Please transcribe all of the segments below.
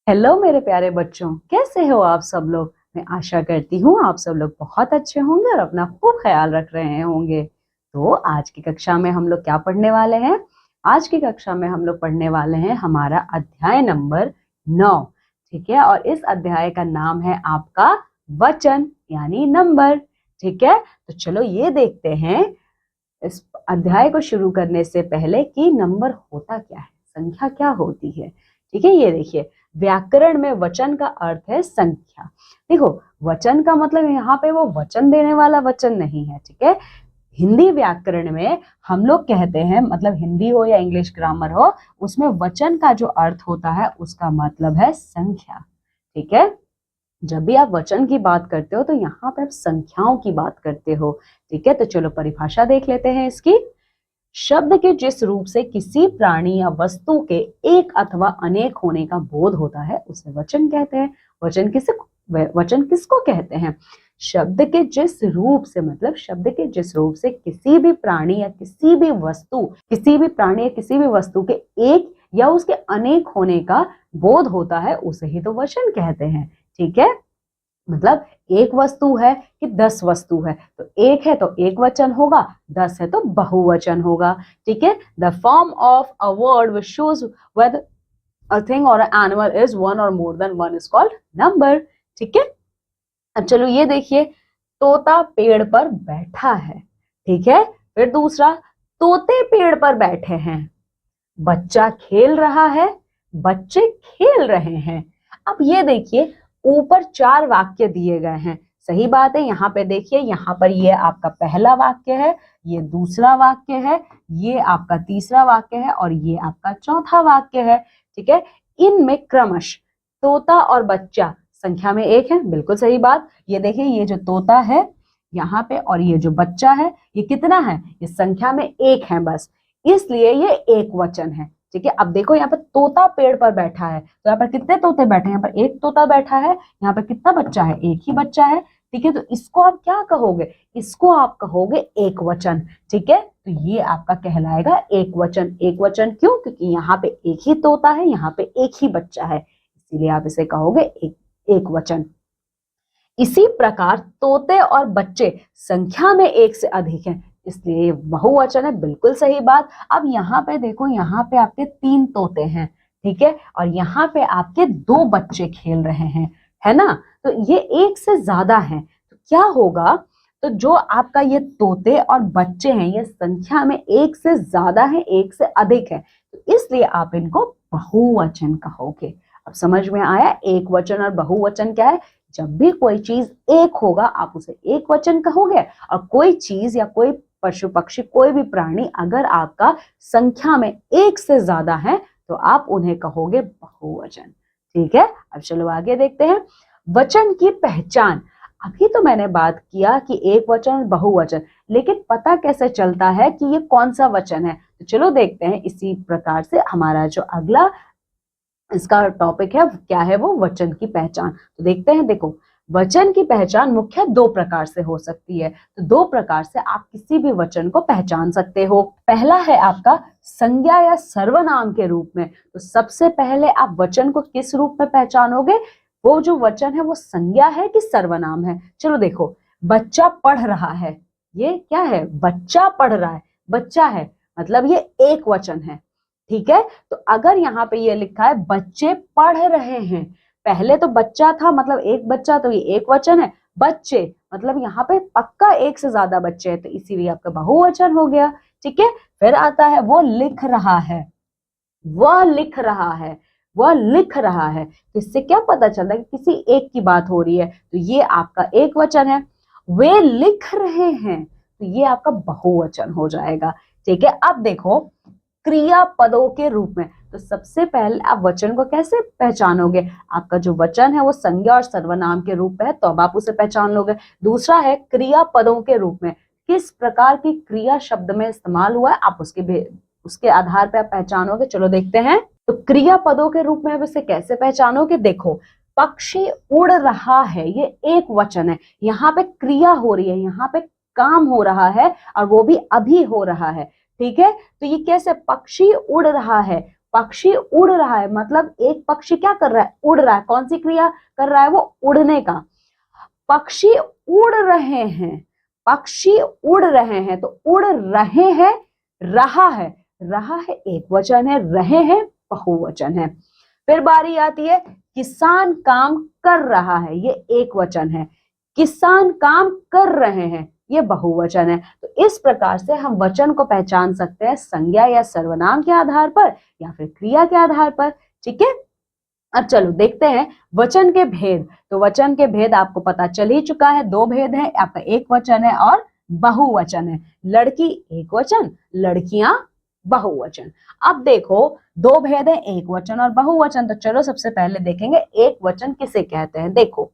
Hello मेरे प्यारे बच्चों, कैसे हो आप सब लोग। मैं आशा करती हूँ आप सब लोग बहुत अच्छे होंगे और अपना खूब ख्याल रख रहे होंगे। तो आज की कक्षा में हम लोग क्या पढ़ने वाले हैं? आज की कक्षा में हम लोग पढ़ने वाले हैं हमारा अध्याय नंबर 9। ठीक है, और इस अध्याय का नाम है आपका वचन यानी नंबर। ठीक है, तो चलो ये देखते हैं इस अध्याय को शुरू करने से पहले कि नंबर होता क्या है, संख्या क्या होती है। ठीक है, ये देखिए, व्याकरण में वचन का अर्थ है संख्या। देखो, वचन का मतलब यहाँ पे वो वचन देने वाला वचन नहीं है। ठीक है, हिंदी व्याकरण में हम लोग कहते हैं, मतलब हिंदी हो या इंग्लिश ग्रामर हो, उसमें वचन का जो अर्थ होता है उसका मतलब है संख्या। ठीक है, जब भी आप वचन की बात करते हो तो यहाँ पे आप संख्याओं की बात करते हो। ठीक है, तो चलो परिभाषा देख लेते हैं इसकी। शब्द के जिस रूप से किसी प्राणी या वस्तु के एक अथवा अनेक होने का बोध होता है उसे वचन कहते हैं। वचन किसको कहते हैं? शब्द के जिस रूप से, मतलब शब्द के जिस रूप से किसी भी प्राणी या किसी भी वस्तु के एक या उसके अनेक होने का बोध होता है उसे ही तो वचन कहते हैं। ठीक है, मतलब एक वस्तु है कि 10 वस्तु है, तो एक है तो एक वचन होगा, 10 है तो बहुवचन होगा। ठीक है, the form of a word which shows whether a thing or an animal is one or more than one is called number। ठीक है, अब चलो ये देखिए, तोता पेड़ पर बैठा है। ठीक है, फिर दूसरा, तोते पेड़ पर बैठे हैं। बच्चा खेल रहा है, बच्चे खेल रहे हैं। अब ये देखिए, ऊपर 4 वाक्य दिए गए हैं। सही बात है, यहाँ पे देखिए, यहाँ पर ये आपका पहला वाक्य है, ये दूसरा वाक्य है, ये आपका तीसरा वाक्य है और ये आपका चौथा वाक्य है। ठीक है, इनमें क्रमश तोता और बच्चा संख्या में एक है, बिल्कुल सही बात। ये देखिए, ये जो तोता है यहाँ पे और ये जो बच्चा है, ये कितना है? ये संख्या में एक है बस, इसलिए ये एक वचन है। ठीक है, अब देखो, यहाँ पर तोता पेड़ पर बैठा है, तो यहाँ पर कितने तोते बैठे हैं? यहाँ पर एक तोता बैठा है। यहाँ पर कितना बच्चा है? एक ही बच्चा है। ठीक है, तो इसको आप क्या कहोगे? इसको आप कहोगे एक वचन। ठीक है, तो ये आपका कहलाएगा एक वचन। एक वचन क्यों? क्योंकि यहाँ पे एक ही तोता है, यहाँ पे एक ही बच्चा है, इसीलिए आप इसे कहोगे एक वचन। इसी प्रकार तोते और बच्चे संख्या में एक से अधिक हैं, इसलिए बहुवचन है, बिल्कुल सही बात। अब यहाँ पे देखो, यहाँ पे आपके 3 तोते हैं। ठीक है, और यहाँ पे आपके 2 बच्चे खेल रहे हैं, है ना? तो ये एक से ज्यादा है, तो क्या होगा? तो जो आपका ये तोते और बच्चे हैं, ये संख्या में एक से ज्यादा है, एक से अधिक है, तो इसलिए आप इनको बहुवचन कहोगे। अब समझ में आया एक वचन और बहुवचन क्या है? जब भी कोई चीज एक होगा आप उसे एक वचन कहोगे, और कोई चीज या कोई पशु पक्षी, कोई भी प्राणी अगर आपका संख्या में एक से ज्यादा है तो आप उन्हें कहोगे बहुवचन। ठीक है, अब चलो आगे देखते हैं वचन की पहचान। अभी तो मैंने बात किया कि एक वचन और बहुवचन, लेकिन पता कैसे चलता है कि ये कौन सा वचन है? तो चलो देखते हैं। इसी प्रकार से हमारा जो अगला इसका टॉपिक है क्या है, वो वचन की पहचान। तो देखते हैं, देखो, वचन की पहचान मुख्य 2 प्रकार से हो सकती है। तो 2 प्रकार से आप किसी भी वचन को पहचान सकते हो। पहला है आपका संज्ञा या सर्वनाम के रूप में। तो सबसे पहले आप वचन को किस रूप में पहचानोगे? वो जो वचन है वो संज्ञा है कि सर्वनाम है? चलो देखो, बच्चा पढ़ रहा है, ये क्या है? बच्चा पढ़ रहा है, बच्चा है, मतलब ये एक वचन है। ठीक है, तो अगर यहाँ पे ये लिखा है बच्चे पढ़ रहे हैं, पहले तो बच्चा था, मतलब एक बच्चा, तो ये एक वचन है। बच्चे मतलब यहाँ पे पक्का एक से ज्यादा बच्चे हैं, तो इसीलिए आपका बहुवचन हो गया। ठीक है, फिर आता है वो लिख रहा है, वह लिख रहा है, वह लिख रहा है। तो इससे क्या पता चलता है कि किसी एक की बात हो रही है, तो ये आपका एक वचन है। वे लिख रहे हैं, तो ये आपका बहुवचन हो जाएगा। ठीक है, अब देखो क्रियापदों के रूप में। तो सबसे पहले आप वचन को कैसे पहचानोगे? आपका जो वचन है वो संज्ञा और सर्वनाम के रूप में है, तो अब आप उसे पहचान लोगे। दूसरा है क्रियापदों के रूप में, किस प्रकार की क्रिया शब्द में इस्तेमाल हुआ है, आप उसके आधार पर आप पहचानोगे। चलो देखते हैं, तो क्रियापदों के रूप में आप इसे कैसे पहचानोगे? देखो, पक्षी उड़ रहा है, ये एक वचन है, यहाँ पे क्रिया हो रही है, यहाँ पे काम हो रहा है, और वो भी अभी हो रहा है। ठीक है, तो ये कैसे? पक्षी उड़ रहा है, पक्षी उड़ रहा है, मतलब एक पक्षी क्या कर रहा है, उड़ रहा है। कौन सी क्रिया कर रहा है वो, उड़ने का। पक्षी उड़ रहे हैं, पक्षी उड़ रहे हैं, तो उड़ रहे हैं, रहा है एक वचन है, रहे हैं बहुवचन है। फिर बारी आती है किसान काम कर रहा है, ये एक वचन है। किसान काम कर रहे हैं, ये बहुवचन है। तो इस प्रकार से हम वचन को पहचान सकते हैं संज्ञा या सर्वनाम के आधार पर या फिर क्रिया के आधार पर। ठीक है, अब चलो देखते हैं वचन के भेद। तो वचन के भेद आपको पता चल ही चुका है, दो भेद है, आपका एक वचन है और बहुवचन है। लड़की एक वचन, लड़कियां बहुवचन। अब देखो दो भेद है, एक वचन और बहुवचन। तो चलो सबसे पहले देखेंगे एक वचन किसे कहते हैं। देखो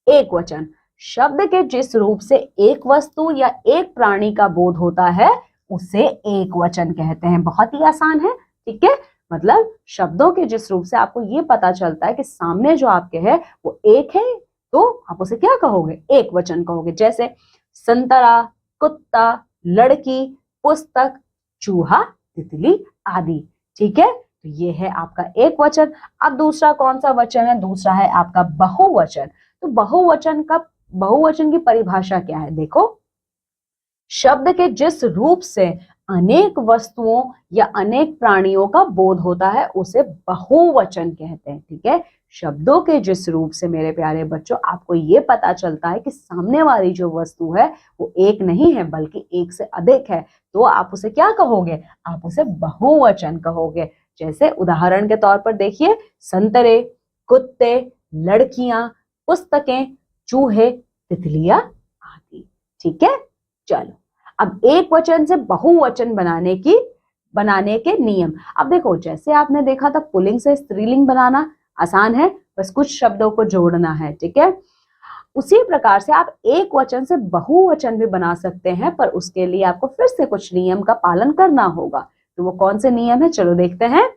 एक वचन शब्द के जिस रूप से एक वस्तु या एक प्राणी का बोध होता है उसे एक वचन कहते हैं। बहुत ही आसान है, ठीक है। मतलब शब्दों के जिस रूप से आपको ये पता चलता है कि सामने जो आपके है वो एक है, तो आप उसे क्या कहोगे, एक वचन कहोगे। जैसे संतरा, कुत्ता, लड़की, पुस्तक, चूहा, तितली आदि। ठीक है, तो ये है आपका एक वचन। अब दूसरा कौन सा वचन है, दूसरा है आपका बहुवचन। तो बहुवचन की परिभाषा क्या है, देखो शब्द के जिस रूप से अनेक वस्तुओं या अनेक प्राणियों का बोध होता है उसे बहुवचन कहते हैं। ठीक है, शब्दों के जिस रूप से मेरे प्यारे बच्चों आपको ये पता चलता है कि सामने वाली जो वस्तु है वो एक नहीं है बल्कि एक से अधिक है, तो आप उसे क्या कहोगे, आप उसे बहुवचन कहोगे। जैसे उदाहरण के तौर पर देखिए संतरे, कुत्ते, लड़कियां, पुस्तकें, चूहे, तितलियां आदि। ठीक है, चलो अब एक वचन से बहुवचन बनाने के नियम। अब देखो जैसे आपने देखा था पुल्लिंग से स्त्रीलिंग बनाना आसान है, बस कुछ शब्दों को जोड़ना है। ठीक है, उसी प्रकार से आप एक वचन से बहुवचन भी बना सकते हैं, पर उसके लिए आपको फिर से कुछ नियम का पालन करना होगा। तो वो कौन से नियम है, चलो देखते हैं।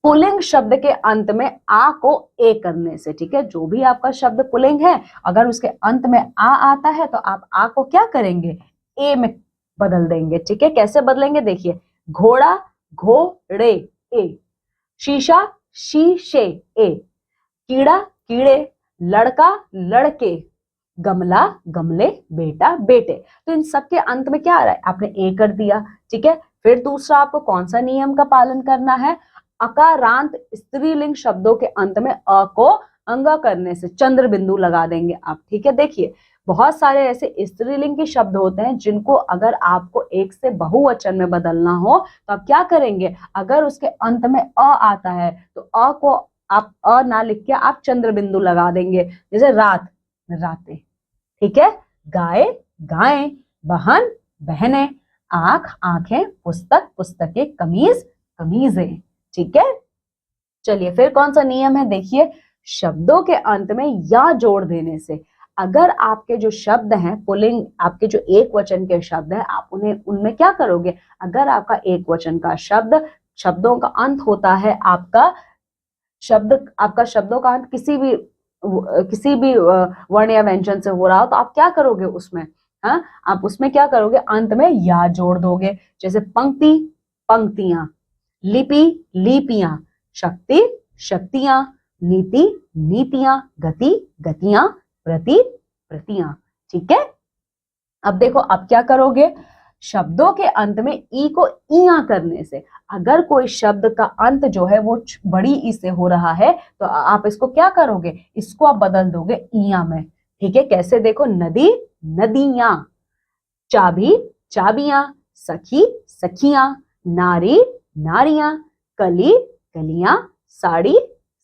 पुल्लिंग शब्द के अंत में आ को ए करने से, ठीक है, जो भी आपका शब्द पुल्लिंग है अगर उसके अंत में आ आता है तो आप आ को क्या करेंगे, ए में बदल देंगे। ठीक है, कैसे बदलेंगे देखिए, घोड़ा, घोड़े, ए, शीशा, शीशे, ए, कीड़ा, कीड़े, लड़का, लड़के, गमला, गमले, बेटा, बेटे। तो इन सब के अंत में क्या आ रहा है, आपने ए कर दिया। ठीक है, फिर दूसरा आपको कौन सा नियम का पालन करना है, अकारांत स्त्रीलिंग शब्दों के अंत में अ को अंगा करने से चंद्र बिंदु लगा देंगे आप। ठीक है, देखिए बहुत सारे ऐसे स्त्रीलिंग के शब्द होते हैं जिनको अगर आपको एक से बहुवचन में बदलना हो तो आप क्या करेंगे, अगर उसके अंत में अ आता है तो अ को आप अ ना लिख के आप चंद्र बिंदु लगा देंगे। जैसे रात, रातें। ठीक है, गाय, गायें, बहन, बहनें, आंख, आंखें, पुस्तक, पुस्तकें, कमीज, कमीजें। ठीक है, चलिए फिर कौन सा नियम है, देखिए शब्दों के अंत में या जोड़ देने से, अगर आपके जो शब्द हैं पुल्लिंग, आपके जो एक वचन के शब्द हैं, आप उनमें क्या करोगे, अगर आपका एक वचन का शब्दों का अंत होता है, आपका शब्दों का अंत किसी भी वर्ण या व्यंजन से हो रहा हो तो आप क्या करोगे उसमें, हाँ आप उसमें क्या करोगे, अंत में या जोड़ दोगे। जैसे पंक्ति, पंक्तियां, लिपि, लिपियां, शक्ति, शक्तियां, नीति, नीतियां, गति, गतियां, प्रति, प्रतियां। ठीक है, अब देखो अब क्या करोगे, शब्दों के अंत में ई को इया करने से, अगर कोई शब्द का अंत जो है वो बड़ी ई से हो रहा है तो आप इसको क्या करोगे, इसको आप बदल दोगे इया में। ठीक है, कैसे देखो, नदी, नदियां, चाबी, चाबियां, सखी, सखियां, नारी, नारियां, कली, कलियां, साड़ी,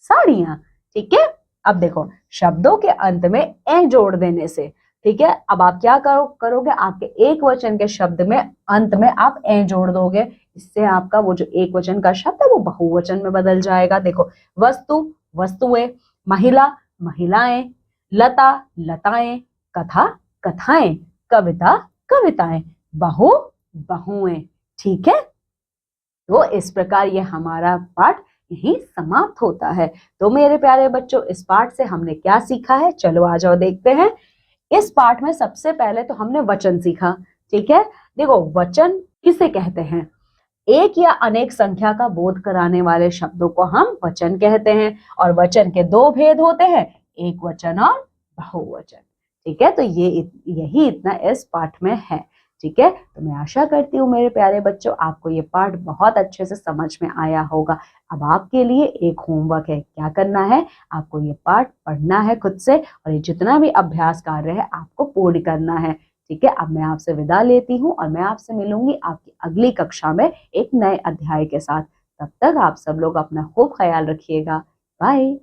साड़ियां। ठीक है, अब देखो शब्दों के अंत में ए जोड़ देने से, ठीक है, अब आप क्या करोगे, आपके एक वचन के शब्द में अंत में आप ए जोड़ दोगे, इससे आपका वो जो एक वचन का शब्द है वो बहुवचन में बदल जाएगा। देखो वस्तु, वस्तुएं, महिला, महिलाएं, लता, लताएं, कथा, कथाएं, कविता, कविताएं, बहू, बहुएं। ठीक है, तो इस प्रकार ये हमारा पाठ यही समाप्त होता है। तो मेरे प्यारे बच्चों इस पाठ से हमने क्या सीखा है, चलो आ जाओ देखते हैं। इस पाठ में सबसे पहले तो हमने वचन सीखा। ठीक है, देखो वचन किसे कहते हैं, एक या अनेक संख्या का बोध कराने वाले शब्दों को हम वचन कहते हैं, और वचन के दो भेद होते हैं, एक वचन और बहुवचन। ठीक है, तो यही इतना इस पाठ में है। ठीक है, तो मैं आशा करती हूँ मेरे प्यारे बच्चों आपको ये पाठ बहुत अच्छे से समझ में आया होगा। अब आपके लिए एक होमवर्क है, क्या करना है, आपको ये पाठ पढ़ना है खुद से, और ये जितना भी अभ्यास कार्य है आपको पूर्ण करना है। ठीक है, अब मैं आपसे विदा लेती हूँ और मैं आपसे मिलूंगी आपकी अगली कक्षा में एक नए अध्याय के साथ। तब तक आप सब लोग अपना खूब ख्याल रखिएगा। बाय।